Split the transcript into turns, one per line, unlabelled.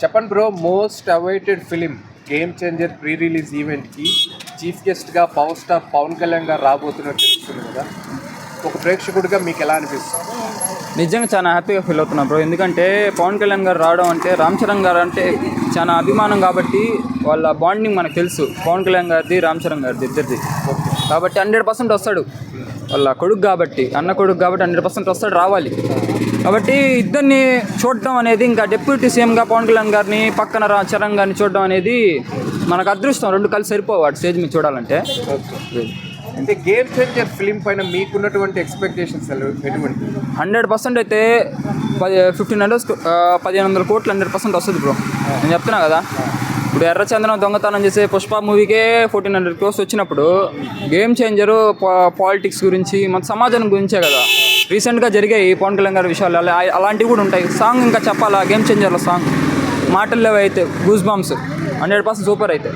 చెప్పండి bro, most awaited film game changer pre release ఈవెంట్కి chief గెస్ట్గా పవర్ స్టార్ పవన్ కళ్యాణ్ గారు రాబోతున్నట్టు తెలుస్తుంది కదా. ఒక ప్రేక్షకుడిగా మీకు ఎలా అనిపిస్తుంది?
నిజంగా చాలా హ్యాపీగా ఫీల్ అవుతున్నాను బ్రో. ఎందుకంటే పవన్ కళ్యాణ్ గారు రావడం అంటే రామ్ చరణ్ గారు అంటే చాలా అభిమానం కాబట్టి వాళ్ళ బాండింగ్ మనకు తెలుసు. పవన్ కళ్యాణ్ గారిది రామ్ చరణ్ గారిది ఇద్దరిది కాబట్టి 100% వస్తాడు. వాళ్ళ కొడుకు కాబట్టి, అన్న కొడుకు కాబట్టి 100% వస్తాడు, రావాలి. కాబట్టి ఇద్దరిని చూడడం అనేది, ఇంకా డిప్యూటీ సీఎంగా పవన్ కళ్యాణ్ గారిని పక్కన చరణ్ గారిని చూడడం అనేది మనకు అదృష్టం. రెండు కలిసి సరిపోవాడు స్టేజ్ మీద చూడాలంటే.
అంటే గేమ్ చేంజర్ ఫిలిం పైన మీకున్నటువంటి ఎక్స్పెక్టేషన్స్ ఎటువంటి?
100% అయితే 1500 కోట్లు 100% వస్తుంది బ్రో. నేను చెప్తున్నా కదా, ఇప్పుడు ఎర్రచందనం దొంగతనం చేసే పుష్ప మూవీకే 1400 crores వచ్చినప్పుడు గేమ్ చేంజరు పాలిటిక్స్ గురించి, మన సమాజం గురించే కదా రీసెంట్గా జరిగాయి పవన్ కళ్యాణ్ గారి విషయాలు. అలాంటివి కూడా ఉంటాయి. సాంగ్ ఇంకా చెప్పాలా, గేమ్ చేంజర్లో సాంగ్ మాటల్లో అయితే గూస్ బాంబ్స్ 100% సూపర్ అయితే.